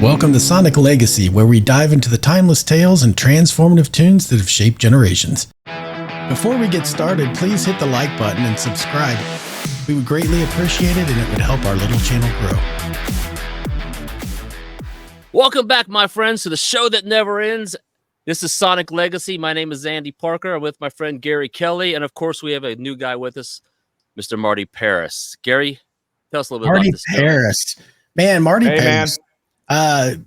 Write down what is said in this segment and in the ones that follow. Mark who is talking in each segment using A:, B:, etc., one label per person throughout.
A: Welcome to Sonic Legacy, where we dive into the timeless tales and transformative tunes that have shaped generations. Before we get started, please hit the like button and subscribe. We would greatly appreciate it, and it would help our little channel grow.
B: Welcome back, my friends, to the show that never ends. This is Sonic Legacy. My name is Andy Parker. I'm with my friend Gary Kelly, and of course, we have a new guy with us, Mr. Marty Paris. Gary, tell us a little bit about this.
A: Marty Paris. Man, Marty Paris.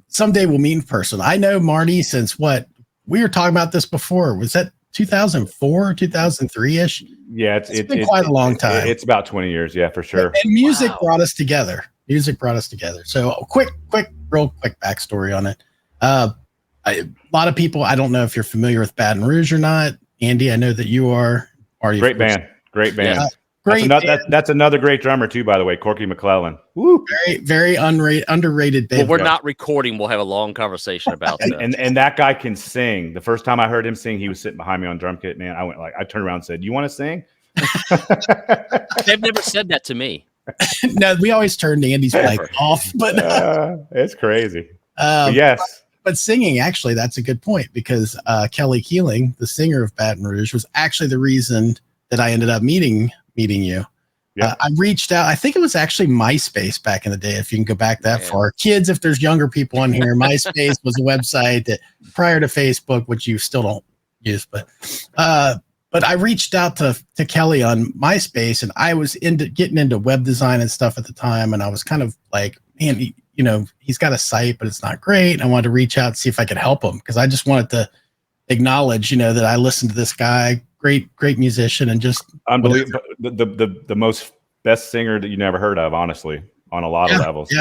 A: Someday we'll meet in person. I know Marty since what? We were talking about this before. Was that 2004, 2003-ish?
C: Yeah,
A: it's been quite a long time.
C: It's about 20 years, yeah, for sure.
A: And music brought us together. So real quick backstory on it. A lot of people, I don't know if you're familiar with Baton Rouge or not. Andy, I know that you are.
C: Great band.
A: Yeah.
C: That's another great drummer too, by the way, Corky McClellan. Woo.
A: Very underrated band.
B: Well, we're not recording. We'll have a long conversation about that.
C: And that guy can sing. The first time I heard him sing, he was sitting behind me on drum kit. Man, I turned around and said, "You want to sing?"
B: They've never said that to me.
A: No, we always turned Andy's mic off, but
C: it's crazy. Yes.
A: But singing, actually, that's a good point, because Kelly Keeling, the singer of Baton Rouge, was actually the reason that I ended up meeting you.
C: Yeah.
A: I reached out. I think it was actually MySpace back in the day, if you can go back that far. Kids, if there's younger people on here, MySpace was a website that prior to Facebook, which you still don't use, but I reached out to Kelly on MySpace, and I was getting into web design and stuff at the time, and I was kind of like, man, he's got a site, but it's not great. And I wanted to reach out and see if I could help him, because I just wanted to acknowledge, that I listened to this guy, great musician, and just
C: unbelievable. The most best singer that you never heard of, honestly, on a lot of levels.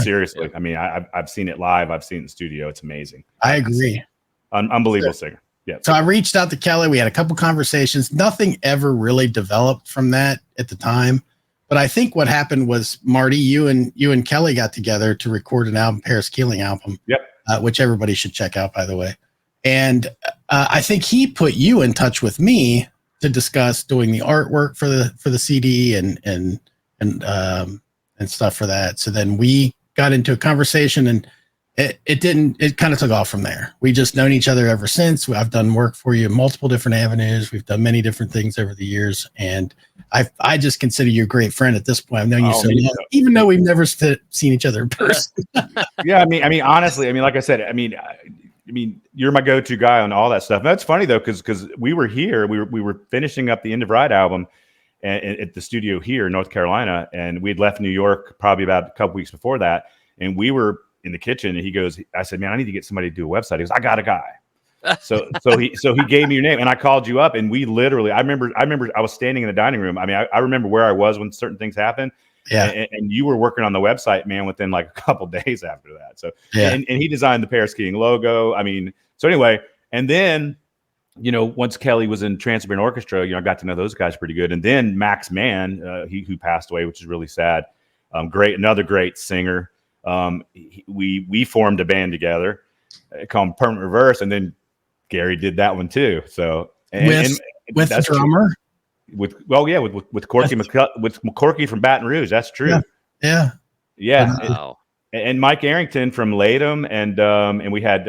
C: Seriously. I mean, I've seen it live. I've seen it in the studio. It's amazing.
A: I agree.
C: Unbelievable singer. Yeah.
A: So I reached out to Kelly. We had a couple conversations. Nothing ever really developed from that at the time. But I think what happened was, Marty, you and Kelly got together to record an album, Paris Keeling album.
C: Yep.
A: Which everybody should check out, by the way. And I think he put you in touch with me to discuss doing the artwork for the CD and stuff for that. So then we got into a conversation, and it kind of took off from there. We just known each other ever since. I've done work for you in multiple different avenues. We've done many different things over the years, and I just consider you a great friend at this point. I've known you so long, even though we've never seen each other in person.
C: Yeah, I mean, honestly, like I said, I mean, you're my go-to guy on all that stuff. And that's funny though, because we were here, we were finishing up the End of Ride album at the studio here in North Carolina, and we'd left New York probably about a couple weeks before that, and we were in the kitchen, and I said, man, I need to get somebody to do a website. He goes, I got a guy. So he gave me your name, and I called you up, and we literally, I remember I was standing in the dining room. I mean, I remember where I was when certain things happened.
A: Yeah.
C: And you were working on the website, man, within like a couple days after that. So, and he designed the Paris Keeling logo. I mean, so anyway, and then, once Kelly was in Trans-Siberian Orchestra, I got to know those guys pretty good. And then Max Mann, who passed away, which is really sad. Another great singer. We formed a band together called Permanent Reverse, and then Gary did that one too. So
A: with the drummer.
C: With Corky with Corky from Baton Rouge. That's true.
A: Yeah.
B: Wow.
C: And Mike Arrington from Latham, and we had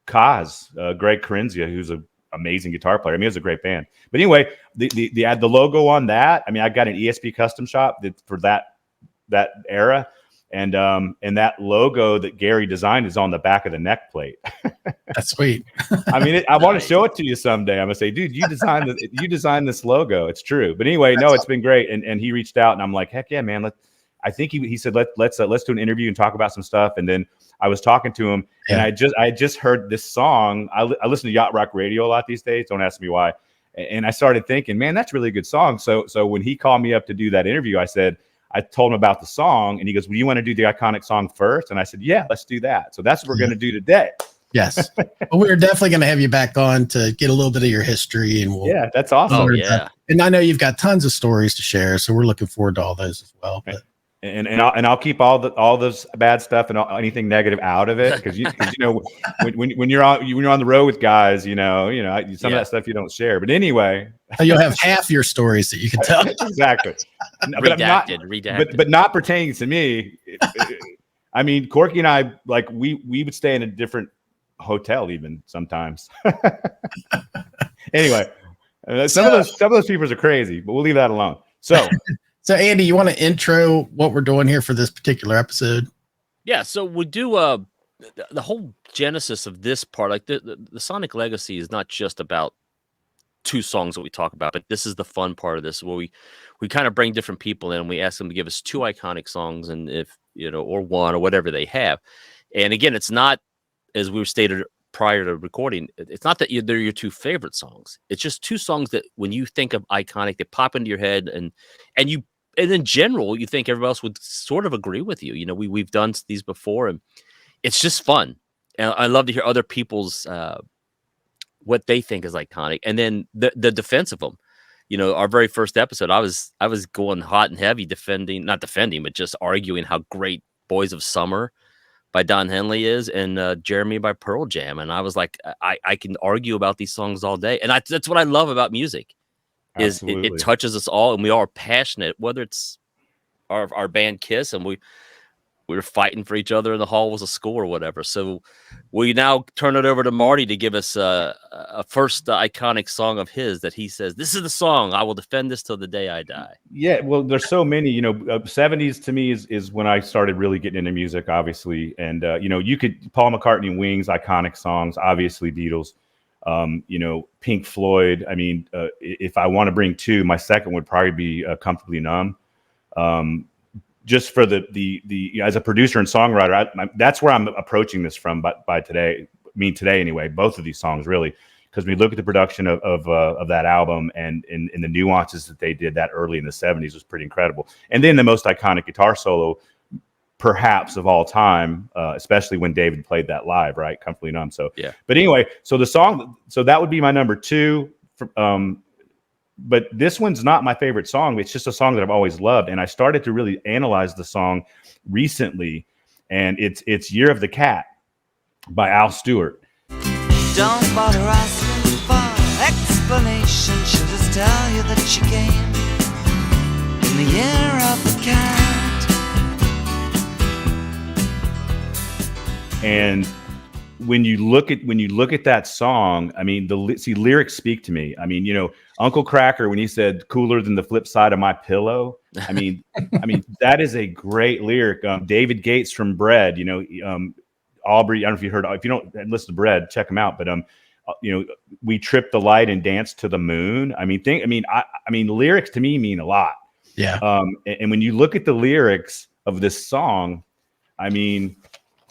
C: Kaz, Greg Corenzia, who's an amazing guitar player. I mean, it was a great band. But anyway, the logo on that. I mean, I got an ESP custom shop for that era. And that logo that Gary designed is on the back of the neck plate.
A: That's sweet.
C: I mean, I want to show it to you someday. I'm gonna say, dude, you designed this logo. It's true. But anyway, it's been great. And he reached out, and I'm like, heck yeah, man. I think he said let's do an interview and talk about some stuff. And then I was talking to him, and I just heard this song. I listen to Yacht Rock Radio a lot these days. Don't ask me why. And I started thinking, man, that's a really good song. So when he called me up to do that interview, I told him about the song, and he goes, well, you want to do the iconic song first? And I said, yeah, let's do that. So that's what we're going to do today.
A: Yes. Well, we're definitely going to have you back on to get a little bit of your history. And
C: that's awesome.
B: Oh, yeah.
A: And I know you've got tons of stories to share, so we're looking forward to all those as well. But.
C: And I'll keep all this bad stuff and anything negative out of it, because when you're on the road with guys, some of that stuff you don't share. But anyway,
A: so you'll have half your stories that you can tell.
C: Exactly.
B: Redacted.
C: But not pertaining to me. I mean, Corky and I, like, we would stay in a different hotel even sometimes. Anyway, some of those people are crazy, but we'll leave that alone. So,
A: so Andy, you want to intro what we're doing here for this particular episode?
B: Yeah, so we do the whole genesis of this part, like the Sonic Legacy is not just about 2 songs that we talk about, but this is the fun part of this, where we kind of bring different people in and we ask them to give us 2 iconic songs, and if or 1 or whatever they have. And again, it's not, as we stated prior to recording, it's not that they're your 2 favorite songs. It's just 2 songs that when you think of iconic, they pop into your head, and in general, you think everybody else would sort of agree with you. We've done these before, and it's just fun. And I love to hear other people's what they think is iconic, and then the defense of them. Our very first episode, I was going hot and heavy not defending, but just arguing how great "Boys of Summer" by Don Henley is, and "Jeremy" by Pearl Jam, and I was like, I can argue about these songs all day, and that's what I love about music. Is it touches us all, and we all are passionate, whether it's our band Kiss, and we were fighting for each other in the halls of school or whatever. So we now turn it over to Marty to give us a first iconic song of his that he says, this is the song, I will defend this till the day I die.
C: Yeah, well, there's so many, 70s to me is when I started really getting into music, obviously. And, you could, Paul McCartney and Wings, iconic songs, obviously Beatles, Pink Floyd. I mean, if I want to bring 2, my second would probably be Comfortably Numb. Just for the as a producer and songwriter, that's where I'm approaching this from. By today, today anyway, both of these songs really, because we look at the production of that album and the nuances that they did that early in the 70s was pretty incredible. And then the most iconic guitar solo, perhaps of all time, especially when David played that live, right? Comfortably Numb. So yeah. But anyway, so the song, so that would be my number 2. But this one's not my favorite song. It's just a song that I've always loved. And I started to really analyze the song recently. And it's Year of the Cat by Al Stewart.
D: Don't bother asking for explanation. She'll just tell you that she came in the year of the cat.
C: And when you look at that song, I mean, lyrics speak to me. I mean, Uncle Cracker, when he said "cooler than the flip side of my pillow," I mean, that is a great lyric. David Gates from Bread, Aubrey. I don't know if you heard. If you don't listen to Bread, check them out. But we tripped the light and danced to the moon. I mean, lyrics to me mean a lot.
A: Yeah.
C: And when you look at the lyrics of this song, I mean,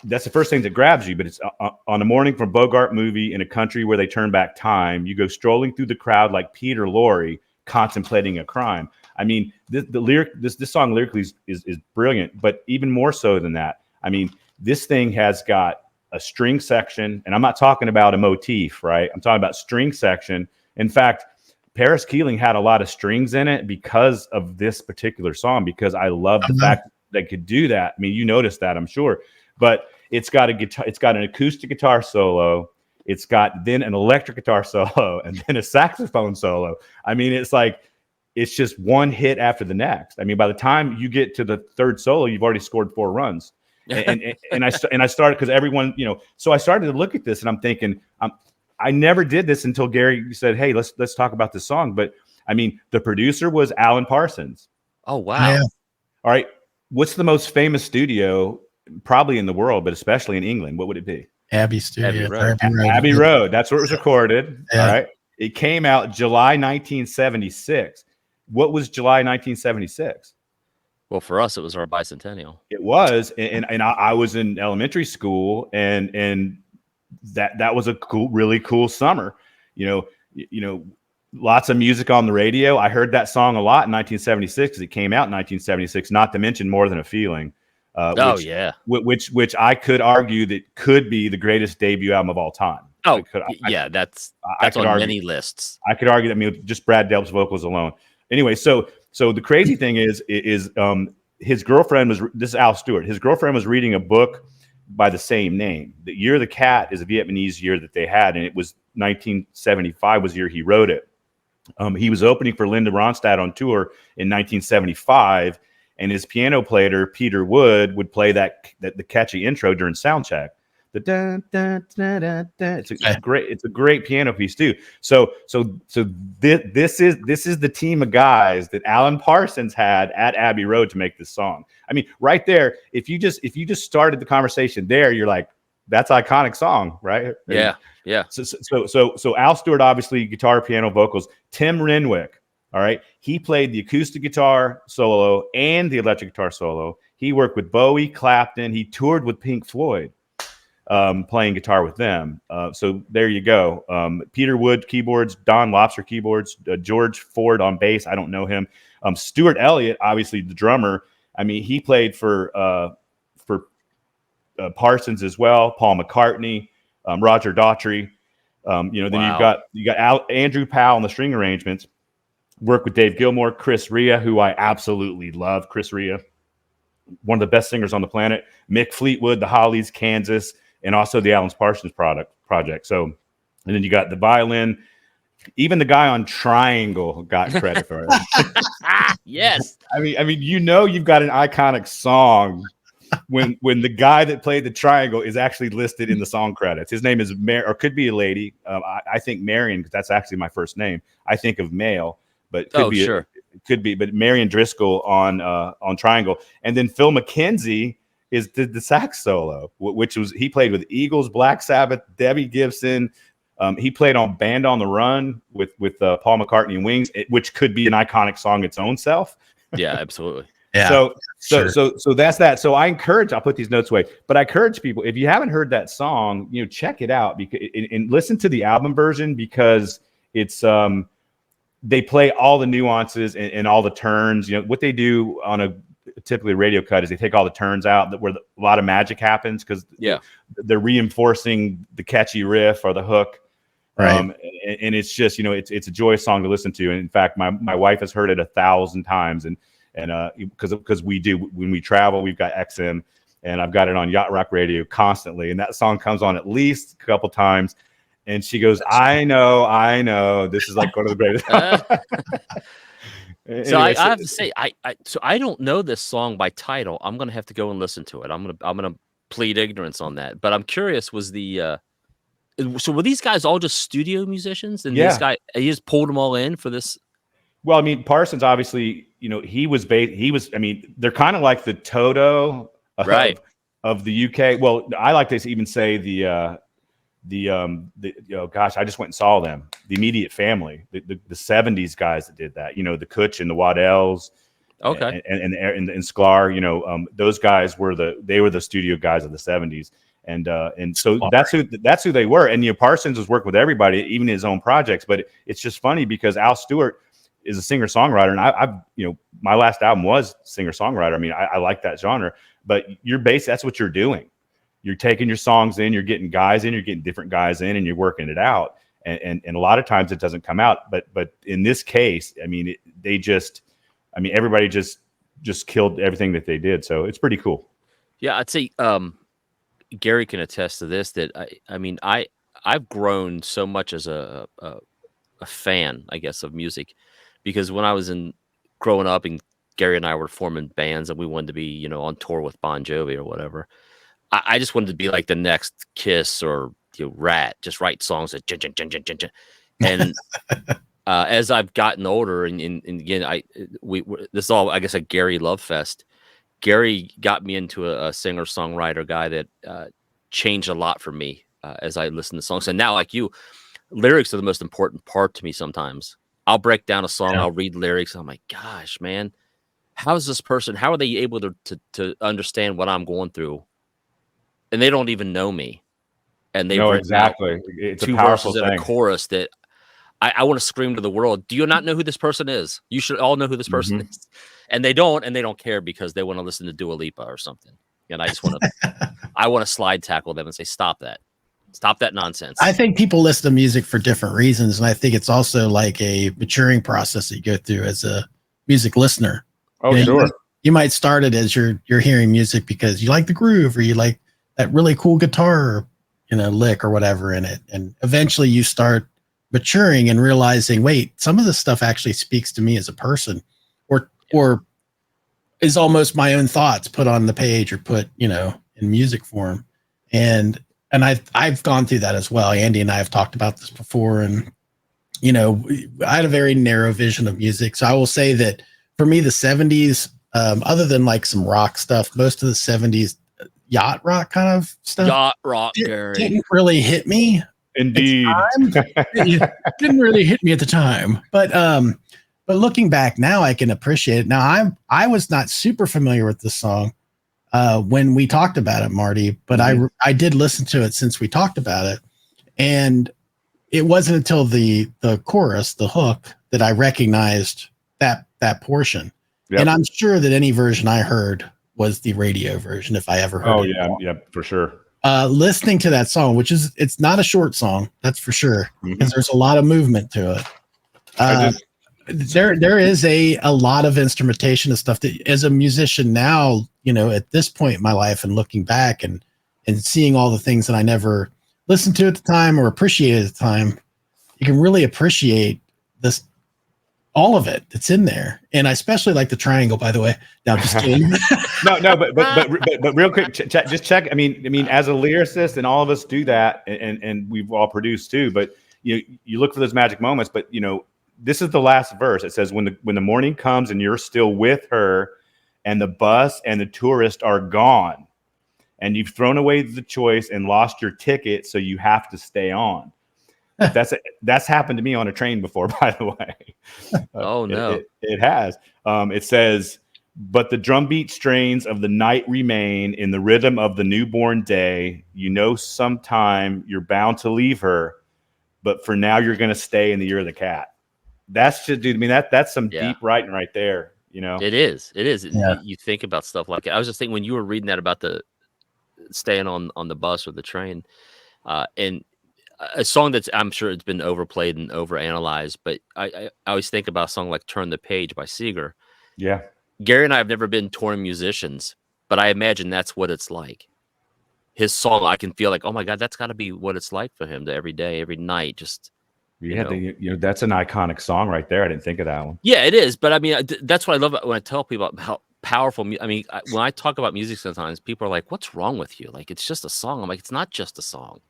C: that's the first thing that grabs you. But it's on a morning from Bogart movie in a country where they turn back time. You go strolling through the crowd like Peter Lorre, contemplating a crime. I mean, this song lyrically is brilliant, but even more so than that. I mean, this thing has got a string section, and I'm not talking about a motif, right? I'm talking about string section. In fact, Paris Keeling had a lot of strings in it because of this particular song, because I love the fact that they could do that. I mean, you noticed that, I'm sure. But it's got a guitar, it's got an acoustic guitar solo, it's got then an electric guitar solo, and then a saxophone solo. I mean, it's just one hit after the next. I mean, by the time you get to the third solo, you've already scored 4 runs. And I started, because everyone, so I started to look at this and I'm thinking, I never did this until Gary said, "Hey, let's talk about this song." But I mean, the producer was Alan Parsons.
B: Oh, wow.
A: Yeah.
C: All right. What's the most famous studio probably in the world, but especially in England? What would it be?
A: Abbey Studio.
B: Abbey Road.
C: Abbey Road. That's where it was recorded.
A: Yeah.
C: All right. It came out July 1976. What was July 1976?
B: Well, for us, it was our bicentennial.
C: It was, and I was in elementary school, and that was a really cool summer. Lots of music on the radio. I heard that song a lot in 1976 because it came out in 1976. Not to mention More Than a Feeling. Which I could argue that could be the greatest debut album of all time.
B: Oh, that's on many lists.
C: I could argue that. I mean, just Brad Delp's vocals alone. Anyway, so the crazy thing is his girlfriend was, this is Al Stewart. His girlfriend was reading a book by the same name. The Year of the Cat is a Vietnamese year that they had, and it was 1975 was the year he wrote it. He was opening for Linda Ronstadt on tour in 1975, and his piano player Peter Wood would play the catchy intro during sound check. The dun, dun, dun, dun, dun. It's a great piano piece too. So this is the team of guys that Alan Parsons had at Abbey Road to make this song. I mean, right there, if you just started the conversation there, you're like, that's an iconic song, right?
B: Yeah.
C: So Al Stewart, obviously guitar, piano, vocals. Tim Renwick, all right, he played the acoustic guitar solo and the electric guitar solo. He worked with Bowie, Clapton. He toured with Pink Floyd, playing guitar with them. So there you go. Peter Wood keyboards, Don Lobster keyboards, George Ford on bass. I don't know him. Stuart Elliott, obviously the drummer. I mean, he played for Parsons as well. Paul McCartney, Roger Daughtry. Then you got Andrew Powell on the string arrangements. Worked with Dave Gilmour, Chris Rea, who I absolutely love. Chris Rea, one of the best singers on the planet. Mick Fleetwood, the Hollies, Kansas, and also the Alan Parsons project. So, and then you got the violin. Even the guy on Triangle got credit for it.
B: Yes.
C: I mean, you've got an iconic song when the guy that played the Triangle is actually listed in the song credits. His name is or could be a lady. I think Marion, because that's actually my first name. I think of male, but could be. But Marion Driscoll on Triangle, and then Phil McKenzie is the sax solo, which was he played with Eagles, Black Sabbath, Debbie Gibson. He played on Band on the Run with Paul McCartney and Wings, which could be an iconic song its own self.
B: Yeah, absolutely.
A: Yeah.
C: So that's that. So I'll put these notes away, but I encourage people, if you haven't heard that song, check it out and listen to the album version, because it's they play all the nuances and all the turns. What they do on a typically radio cut is they take all the turns out where a lot of magic happens, because they're reinforcing the catchy riff or the hook.
A: Right.
C: And it's just, it's a joyous song to listen to. And in fact, my wife has heard it 1,000 times. And because we do, when we travel, we've got XM, and I've got it on Yacht Rock Radio constantly. And that song comes on at least a couple times. And she goes, I know. This is like one of the greatest.
B: So I have to say, I don't know this song by title. I'm gonna have to go and listen to it. I'm gonna plead ignorance on that. But I'm curious, so were these guys all just studio musicians? And this guy, he just pulled them all in for this?
C: Well, I mean, Parsons obviously, they're kind of like the Toto of the UK. Well, I like to even say I just went and saw them. The Immediate Family, the 70s guys that did that. The Kutch and the Waddells,
B: okay,
C: and Sklar. Those guys were the studio guys of the 70s, and so that's who they were. And Parsons was working with everybody, even his own projects. But it's just funny because Al Stewart is a singer songwriter, and I've my last album was singer songwriter. I mean, I like that genre, but that's what you're doing. You're taking your songs in, you're getting guys in, you're getting different guys in, and you're working it out. And a lot of times it doesn't come out. But in this case, I mean, everybody just killed everything that they did. So it's pretty cool.
B: Yeah, I'd say Gary can attest to this. That I've grown so much as a fan, I guess, of music, because when I was growing up, and Gary and I were forming bands, and we wanted to be on tour with Bon Jovi or whatever. I just wanted to be like the next Kiss or Rat, just write songs that and as I've gotten older, and again, this is all, I guess, a Gary love fest. Gary got me into a singer songwriter guy that changed a lot for me as I listened to songs. And now, like you, lyrics are the most important part to me. Sometimes I'll break down a song, I'll read lyrics, and I'm like, gosh, man, how is this person? How are they able to understand what I'm going through? And they don't even know me. And they
C: exactly. It's
B: two
C: a powerful
B: verses
C: thing.
B: and a chorus that I want to scream to the world. Do you not know who this person is? You should all know who this person is. And they don't care, because they want to listen to Dua Lipa or something. And I just want to slide tackle them and say, stop that nonsense.
A: I think people listen to music for different reasons. And I think it's also like a maturing process that you go through as a music listener.
C: Oh, sure.
A: You might start it as you're hearing music because you like the groove, or you like that really cool guitar, lick or whatever in it. And eventually you start maturing and realizing, wait, some of this stuff actually speaks to me as a person, or is almost my own thoughts put on the page or put, in music form. And I've gone through that as well. Andy and I have talked about this before, and I had a very narrow vision of music. So I will say that for me, the 70s, other than like some rock stuff, most of the 70s yacht rock kind of stuff,
B: Yacht rock, Gary.
A: didn't really hit me.
C: Indeed.
A: It didn't really hit me at the time. But looking back now, I can appreciate it. Now I was not super familiar with this song when we talked about it, Marty, but I did listen to it since we talked about it. And it wasn't until the chorus, the hook, that I recognized that portion. Yep. And I'm sure that any version I heard was the radio version, if I ever heard it.
C: Yeah, for sure.
A: Listening to that song, it's not a short song, that's for sure, because there's a lot of movement to it. There is a lot of instrumentation and stuff that, as a musician now, at this point in my life and looking back and seeing all the things that I never listened to at the time or appreciated at the time, you can really appreciate this, all of it that's in there. And I especially like the triangle, by the way. Now, just kidding.
C: No, but real quick, just check. I mean, as a lyricist, and all of us do that, and we've all produced too. But you look for those magic moments. But this is the last verse. It says, when the morning comes and you're still with her, and the bus and the tourist are gone, and you've thrown away the choice and lost your ticket, so you have to stay on. That's happened to me on a train before, by the way.
B: Oh no,
C: it has. It says, but the drumbeat strains of the night remain in the rhythm of the newborn day. Sometime you're bound to leave her, but for now you're going to stay in the year of the cat. That's just, dude. I mean, that's some deep writing right there.
B: It is.
A: Yeah.
B: You think about stuff like it. I was just thinking when you were reading that about the staying on the bus or the train, and a song that's, I'm sure it's been overplayed and overanalyzed, but I always think about a song like "Turn the Page" by Seeger.
C: Yeah,
B: Gary and I have never been touring musicians, but I imagine that's what it's like. His song, I can feel like, oh my God, that's got to be what it's like for him to every day, every night, just.
C: That's an iconic song right there. I didn't think of that one.
B: Yeah, it is. But I mean, that's what I love when I tell people about how powerful. I mean, when I talk about music, sometimes people are like, "What's wrong with you? Like, it's just a song." I'm like, "It's not just a song.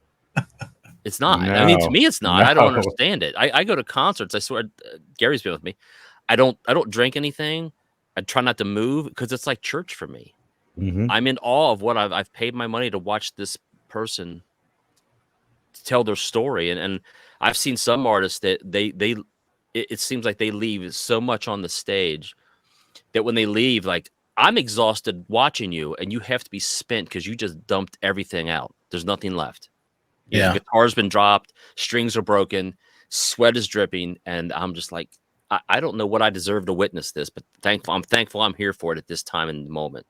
B: It's not.
C: No,
B: I mean, to me, it's not.
C: no.
B: I don't understand it. I go to concerts. I swear, Gary's been with me. I don't drink anything. I try not to move because it's like church for me.
C: Mm-hmm.
B: I'm in awe of what I've paid my money to watch this person tell their story, and I've seen some artists that it seems like they leave so much on the stage that when they leave, like, I'm exhausted watching you, and you have to be spent because you just dumped everything out. There's nothing left.
A: Yeah,
B: the guitar's been dropped, strings are broken, sweat is dripping, and I'm just like, I don't know what I deserve to witness this, but I'm thankful I'm here for it at this time in the moment.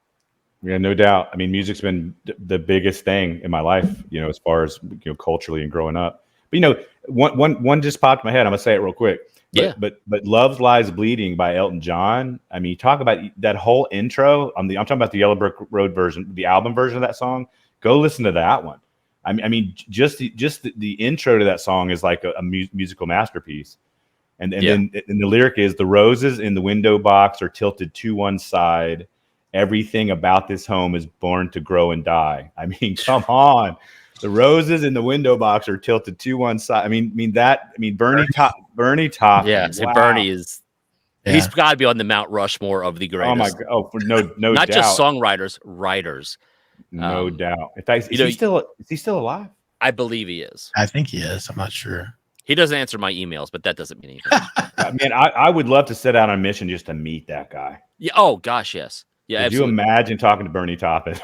C: Yeah, no doubt. I mean, music's been the biggest thing in my life, as far as culturally and growing up. But one just popped in my head. I'm gonna say it real quick. But "Love Lies Bleeding" by Elton John. I mean, talk about that whole intro. I'm talking about the Yellow Brick Road version, the album version of that song. Go listen to that one. I mean, just the intro to that song is like a musical masterpiece. And then the lyric is, "The roses in the window box are tilted to one side. Everything about this home is born to grow and die." I mean, come on. The roses in the window box are tilted to one side. I mean, Bernie Top.
B: Yeah,
C: wow.
B: Bernie is. Yeah. He's got to be on the Mount Rushmore of the greatest.
C: Oh my God! Oh, no
B: Not
C: doubt.
B: just songwriters, writers.
C: No doubt. In fact, is he still alive?
B: I believe he is.
A: I think he is. I'm not sure.
B: He doesn't answer my emails, but that doesn't mean anything.
C: Man, I would love to set out on a mission just to meet that guy.
B: Yeah. Oh gosh, yes. Yeah.
C: Could you imagine talking to Bernie Taupin?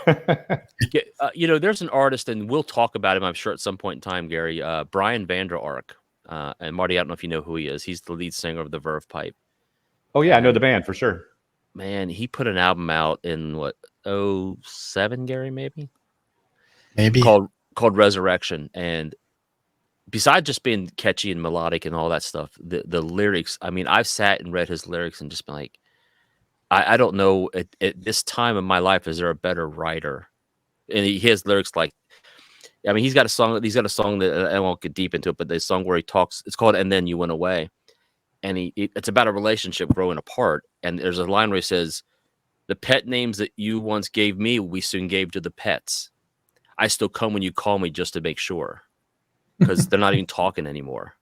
B: There's an artist, and we'll talk about him, I'm sure, at some point in time, Gary. Brian Vander Ark. And Marty, I don't know if you know who he is. He's the lead singer of the Verve Pipe.
C: Oh yeah, I know the band for sure.
B: Man, he put an album out in 2007, Gary, maybe called Resurrection. And besides just being catchy and melodic and all that stuff, the lyrics. I mean, I've sat and read his lyrics and just been like, I don't know at this time in my life, is there a better writer? And he has lyrics like, I mean, he's got a song that I won't get deep into it, but the song where he talks, it's called "And Then You Went Away." And it's about a relationship growing apart. And there's a line where he says, The pet names that you once gave me, we soon gave to the pets. I still come when you call me just to make sure, because they're not even talking anymore.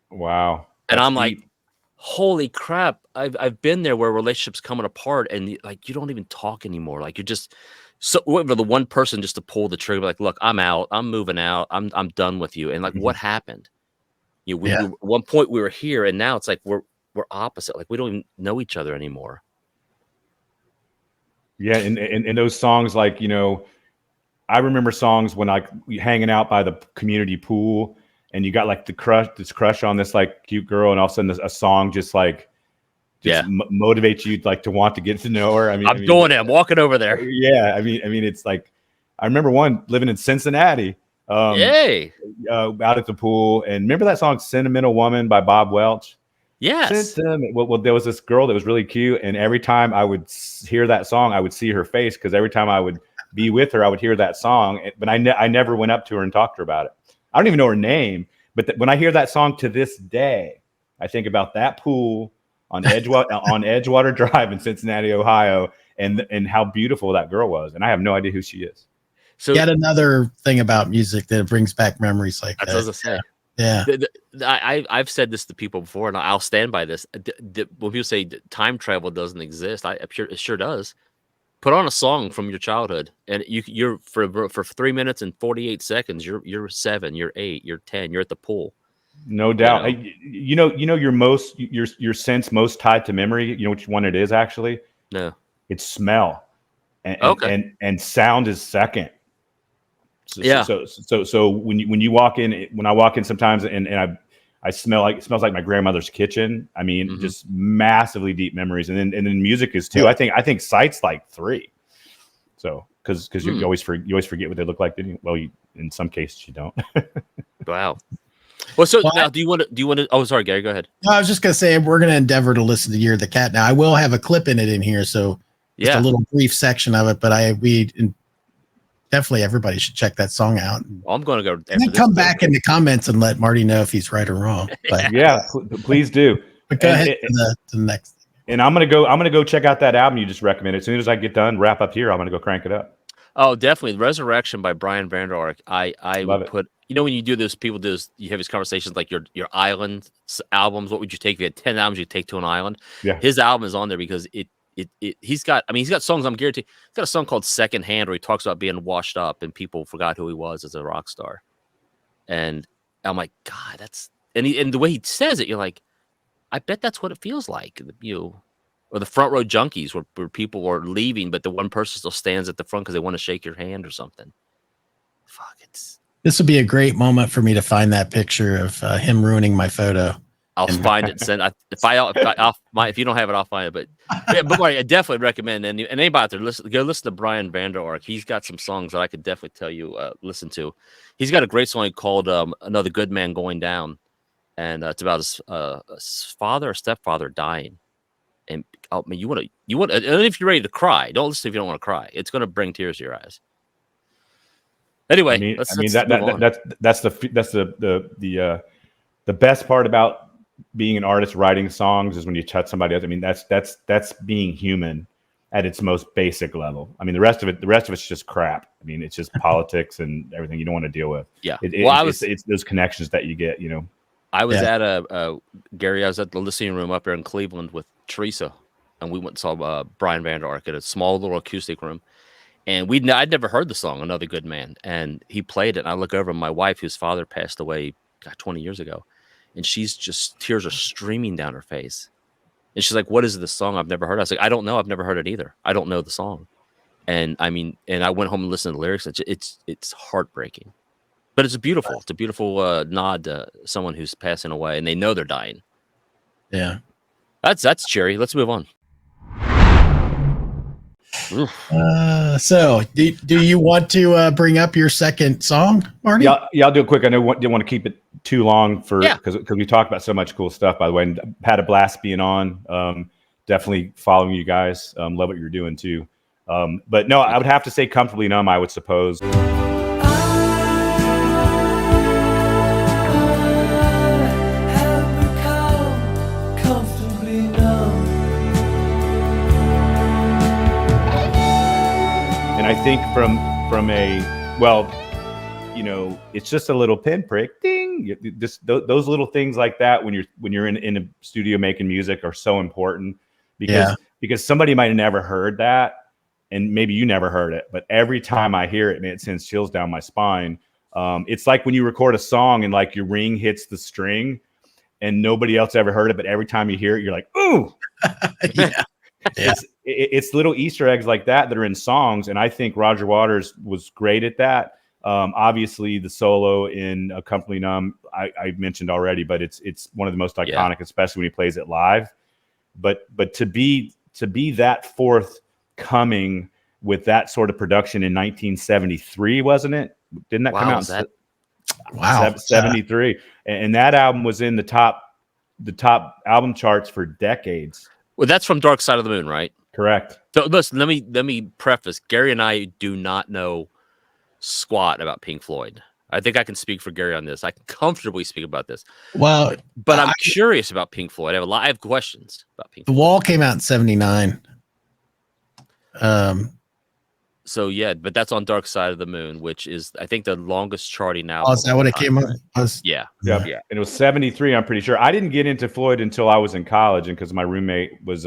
C: Wow.
B: And
C: That's
B: I'm
C: deep.
B: like, holy crap! I've been there where relationships coming apart, and like you don't even talk anymore. Like you're just so wait for the one person just to pull the trigger. Like, look, I'm out. I'm moving out. I'm done with you. And like, what happened? We at one point we were here, and now it's like we're opposite. Like we don't even know each other anymore.
C: Yeah, and those songs, like, you know, I remember songs when like we hanging out by the community pool, and you got like this crush on this like cute girl, and all of a sudden a song just like motivates you like to want to get to know her.
B: I'm doing it. I'm walking over there.
C: Yeah, I mean, it's like I remember one living in Cincinnati.
B: Yay!
C: Out at the pool, and remember that song "Sentimental Woman" by Bob Welch?
B: Yes.
C: Well, there was this girl that was really cute, and every time I would hear that song, I would see her face, because every time I would be with her, I would hear that song. But I never went up to her and talked to her about it. I don't even know her name, but when I hear that song to this day, I think about that pool on Edgewater Drive in Cincinnati, Ohio, and how beautiful that girl was. And I have no idea who she is.
A: So yet another thing about music that brings back memories like that.
B: That's what I was gonna say.
A: Yeah.
B: I've said this to people before, and I'll stand by this. When people say time travel doesn't exist, it sure does. Put on a song from your childhood, and you're for 3 minutes and 48 seconds. You're 7, you're 8, you're 10. You're at the pool.
C: No doubt. You know your sense most tied to memory. You know which one it is actually?
B: No,
C: it's smell, and sound is second. So when you walk in, when I walk in sometimes, and I smell like, it smells like my grandmother's kitchen. I mean, just massively deep memories, and then music is too. I think sight's like 3. So because you always forget what they look like. In some cases you don't.
B: Wow. Well, now do you want to? Oh, sorry, Gary, go ahead.
A: No, I was just gonna say we're gonna endeavor to listen to Year of the Cat. Now I will have a clip in here, so just a little brief section of it. But definitely everybody should check that song out.
B: Well, I'm going to go
A: and then come back in the comments and let Marty know if he's right or wrong. But
C: yeah, please do.
A: But go ahead to the next thing.
C: And I'm gonna go check out that album you just recommended. As soon as I get done, wrap up here, I'm gonna go crank it up.
B: Oh, definitely. Resurrection by Brian Vander Ark. I would put, when you do this, people do this, you have these conversations like your island albums. What would you take if you had 10 albums you'd take to an island?
C: Yeah.
B: His album is on there because he's got songs, I'm guaranteed. He's got a song called Second Hand where he talks about being washed up and people forgot who he was as a rock star. And I'm like, God, and the way he says it, you're like, I bet that's what it feels like. Or the Front Row Junkies where people are leaving, but the one person still stands at the front because they want to shake your hand or something. Fuck,
A: this would be a great moment for me to find that picture of him ruining my photo.
B: I'll find it. If you don't have it, I'll find it. But I definitely recommend and anybody out there go listen to Brian Vander Ark. He's got some songs that I could definitely tell you listen to. He's got a great song called "Another Good Man Going Down," and it's about his father or stepfather dying. And you want and if you're ready to cry, don't listen if you don't want to cry. It's going to bring tears to your eyes. Anyway,
C: that's the best part about being an artist writing songs is when you touch somebody else. I mean, that's being human at its most basic level. I mean, the rest of it's just crap. I mean, it's just politics and everything you don't want to deal with.
B: Yeah.
C: It's those connections that you get,
B: I was at Gary, I was at the listening room up there in Cleveland with Teresa, and we went and saw Brian Vander Ark at a small little acoustic room. And I'd never heard the song "Another Good Man," and he played it. And I look over at my wife, whose father passed away 20 years ago, and tears are streaming down her face. And she's like, "What is this song? I've never heard." I was like, "I don't know. I've never heard it either. I don't know the song." And I went home and listened to the lyrics. It's heartbreaking, but it's a beautiful nod to someone who's passing away, and they know they're dying.
A: Yeah,
C: that's cheery. Let's move on.
A: So do you want to bring up your second song, Marty?
C: Yeah, I'll do it quick. I didn't want to keep it too long because we talked about so much cool stuff, by the way, and had a blast being on. Definitely following you guys. Love what you're doing too. But no, I would have to say Comfortably Numb, I would suppose. I think from a, well, you know, it's just a little pinprick, ding. Just those little things like that when you're in a studio making music are so important because somebody might have never heard that, and maybe you never heard it, but every time I hear it, man, it sends chills down my spine. It's like when you record a song and like your ring hits the string, and nobody else ever heard it, but every time you hear it, you're like, ooh. It's little Easter eggs like that are in songs, and I think Roger Waters was great at that. Obviously, the solo in "Comfortably Numb" I mentioned already, but it's one of the most iconic, especially when he plays it live. But to be that forthcoming with that sort of production in 1973, wasn't it? Didn't that come out?
A: Wow,
C: 73, and that album was in the top album charts for decades.
B: Well, that's from Dark Side of the Moon, right?
C: Correct.
B: So listen, let me preface. Gary and I do not know squat about Pink Floyd. I think I can speak for Gary on this. I can comfortably speak about this.
A: Well,
B: but I'm curious about Pink Floyd. I have questions about Pink Floyd.
A: The Wall came out in 79.
B: So yeah, but that's on Dark Side of the Moon, which is I think the longest charting album.
A: Oh, is that what it came up?
B: Yeah.
C: And it was 73. I'm pretty sure. I didn't get into Floyd until I was in college, and because my roommate was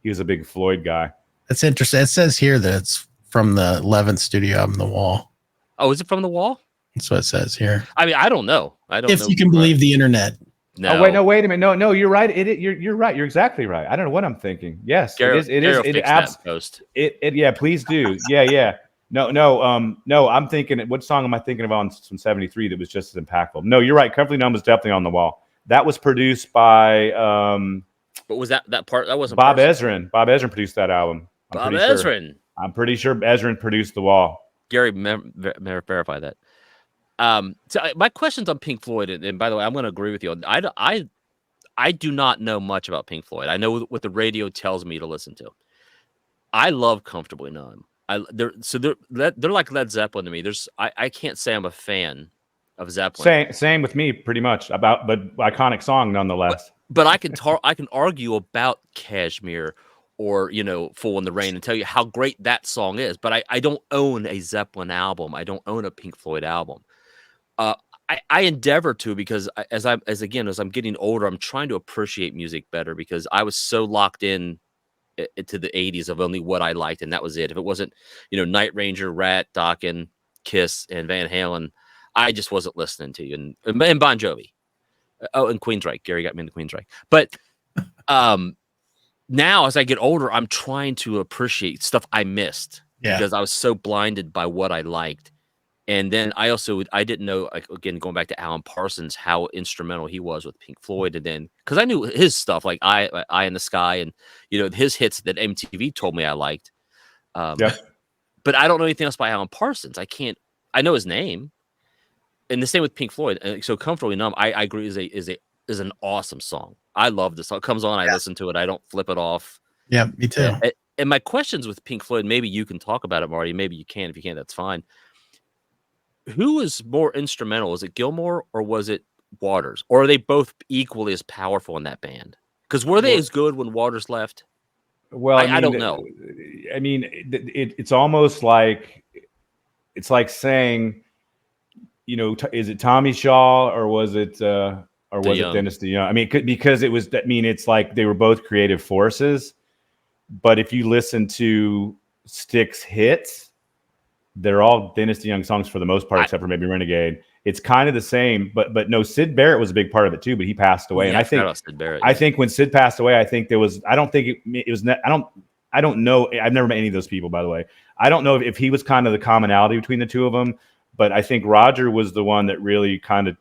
C: he was a big Floyd guy.
A: That's interesting. It says here that it's from the 11th studio album, The Wall.
B: Oh, is it from The Wall?
A: That's what it says here.
B: I mean, I don't know.
A: If you can believe the internet.
B: No.
C: Oh, wait a minute. No, you're right. You're right. You're exactly right. I don't know what I'm thinking. Yes,
B: Gary,
C: it is.
B: Post.
C: Yeah, please do. Yeah. No. I'm thinking. What song am I thinking of on from 73 that was just as impactful? No, you're right. Comfortably Numb was definitely on The Wall. That was produced by.
B: But was that part? That wasn't
C: Bob Ezrin. Bob Ezrin produced that album.
B: Bob Ezrin.
C: I'm pretty sure Ezrin produced The Wall.
B: Gary, verify that. So my questions on Pink Floyd, and by the way, I'm going to agree with you. I do not know much about Pink Floyd. I know what the radio tells me to listen to. I love Comfortably Numb. They're like Led Zeppelin to me. I can't say I'm a fan of Zeppelin.
C: Same with me, pretty much. But iconic song nonetheless.
B: But I can argue about Kashmir or Fool in the Rain and tell you how great that song is. But I don't own a Zeppelin album. I don't own a Pink Floyd album. I endeavor to, because as I'm getting older, I'm trying to appreciate music better, because I was so locked in to the 80s of only what I liked, and that was it. If it wasn't, Night Ranger, Rat, Dokken, Kiss, and Van Halen, I just wasn't listening to you. And Bon Jovi. Oh, and Queensryche. Gary got me into Queensryche. But now as I get older, I'm trying to appreciate stuff I missed because I was so blinded by what I liked. And then I didn't know, like, again, going back to Alan Parsons, how instrumental he was with Pink Floyd. And then, because I knew his stuff, like Eye in the Sky, and, his hits that MTV told me I liked. But I don't know anything else by Alan Parsons. I know his name. And the same with Pink Floyd. So Comfortably Numb, I agree, is an awesome song. I love this song. It comes on, I listen to it. I don't flip it off.
A: Yeah, me too.
B: And my questions with Pink Floyd, maybe you can talk about it, Marty. Maybe you can. If you can't, that's fine. Who was more instrumental? Was it Gilmour or was it Waters? Or are they both equally as powerful in that band? Because were they as good when Waters left?
C: Well,
B: I don't know.
C: I mean, it's almost like saying, is it Tommy Shaw or was it Dennis DeYoung? I mean, because it was. I mean, it's like they were both creative forces, but if you listen to Styx hits, they're all Dennis DeYoung songs for the most part, except for maybe Renegade. It's kind of the same, but no, Sid Barrett was a big part of it too, but he passed away. And I think when Sid passed away, I think there was, I don't think it was, I don't know. I've never met any of those people, by the way. I don't know if he was kind of the commonality between the two of them, but I think Roger was the one that really kind of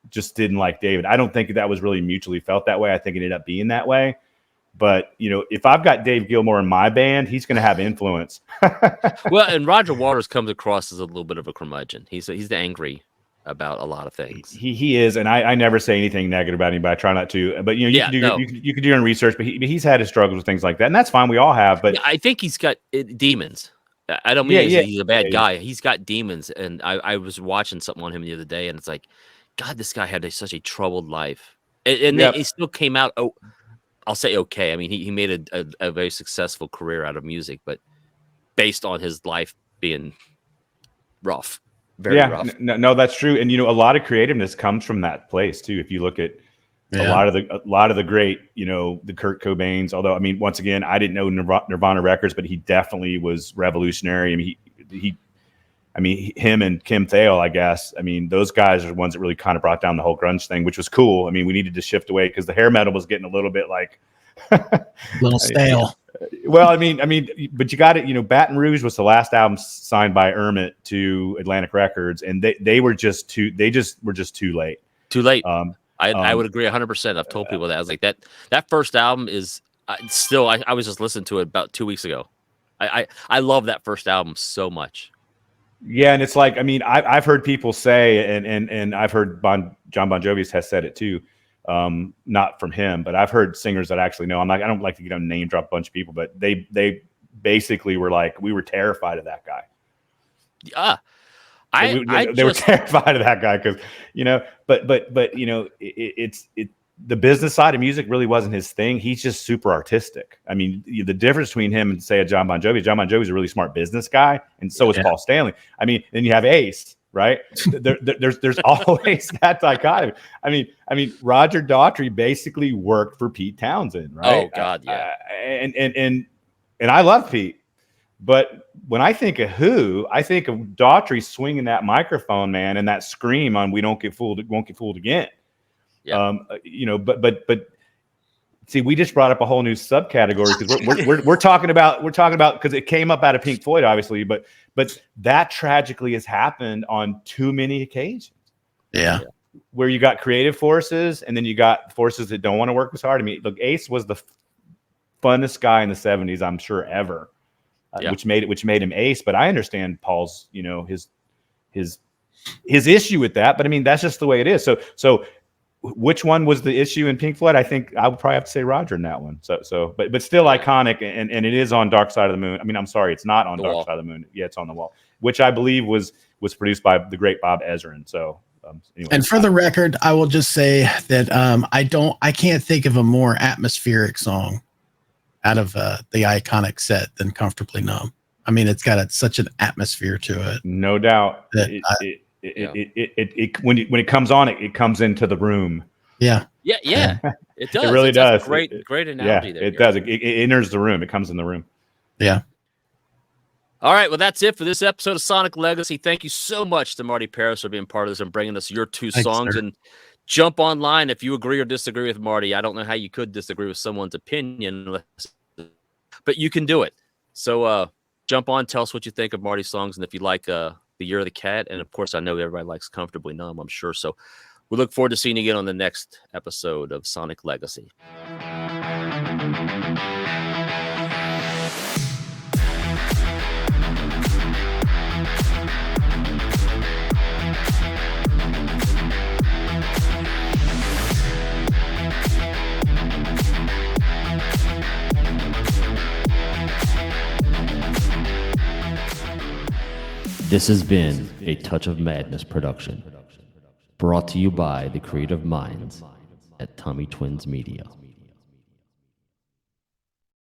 C: just didn't like David. I don't think that was really mutually felt that way. I think it ended up being that way. But, if I've got Dave Gilmour in my band, he's going to have influence.
B: Well, and Roger Waters comes across as a little bit of a curmudgeon. He's angry about a lot of things.
C: He is, and I never say anything negative about anybody. I try not to. But, you can do your own research. But he's had his struggles with things like that, and that's fine. We all have. But
B: I think he's got demons. I don't mean he's a bad guy. He's got demons, and I was watching something on him the other day, and it's like, God, this guy had such a troubled life, and he still came out. I'll say okay. I mean, he made a very successful career out of music, but based on his life being rough, very rough.
C: No, that's true. And a lot of creativeness comes from that place too. If you look at a lot of the great, the Kurt Cobains, although, I mean, once again, I didn't know Nirvana records, but he definitely was revolutionary. I mean, him and Kim Thale, I guess. I mean, those guys are the ones that really kind of brought down the whole grunge thing, which was cool. I mean, we needed to shift away because the hair metal was getting a little bit like
A: a little stale.
C: Well, I mean, but you got it. Baton Rouge was the last album signed by Ermit to Atlantic Records, and they were just too late.
B: Too late. I would agree 100%. I've told people that. I was like, that first album is still. I was just listening to it about 2 weeks ago. I love that first album so much.
C: Yeah, and it's like, I mean, I've heard people say, and I've heard John Bon Jovi has said it too. Not from him, but I've heard singers that actually know. I don't like to name drop a bunch of people, but they basically were like, we were terrified of that guy.
B: Yeah.
C: They were terrified of that guy because, but it's the business side of music really wasn't his thing. He's just super artistic. I mean, the difference between him and say a John Bon Jovi is a really smart business guy, and so is Paul Stanley. I mean, then you have Ace, right? There's always that dichotomy. I mean, Roger Daughtry basically worked for Pete Townsend, right?
B: Oh God, yeah.
C: And I love Pete. But when I think of Who, I think of Daughtry swinging that microphone, man, and that scream on "We don't get fooled, won't get fooled again." Yeah. But see, we just brought up a whole new subcategory because we're talking about because it came up out of Pink Floyd, obviously, but that tragically has happened on too many occasions.
A: Yeah.
C: Where you got creative forces, and then you got forces that don't want to work as hard. I mean, look, Ace was the funnest guy in the 70s, I'm sure, ever. Which made him Ace, but I understand Paul's, his issue with that. But I mean, that's just the way it is. So which one was the issue in Pink Floyd? I think I would probably have to say Roger in that one. But still iconic, and it is on Dark Side of the Moon. I mean, I'm sorry, it's not on Dark Side of the Moon. Yeah, it's on the Wall, which I believe was produced by the great Bob Ezrin. So anyway. And
A: for the record, I will just say that I can't think of a more atmospheric song out of the iconic set than Comfortably Numb. I mean, it's got such an atmosphere to it.
C: No doubt. When it comes on, it comes into the room.
B: Yeah. It does.
C: It really does.
B: Great analogy there.
C: It does. It enters the room. It comes in the room.
A: Yeah.
B: All right. Well, that's it for this episode of Sonic Legacy. Thank you so much to Marty Paris for being part of this and bringing us your two songs.
A: Sir.
B: And jump online if you agree or disagree with Marty. I don't know how you could disagree with someone's opinion, but you can do it. So jump on, tell us what you think of Marty's songs, and if you like The Year of the Cat. And of course, I know everybody likes Comfortably Numb, I'm sure. So we look forward to seeing you again on the next episode of Sonic Legacy. This has been a Touch of Madness production, brought to you by the creative minds at Tommy Twins Media.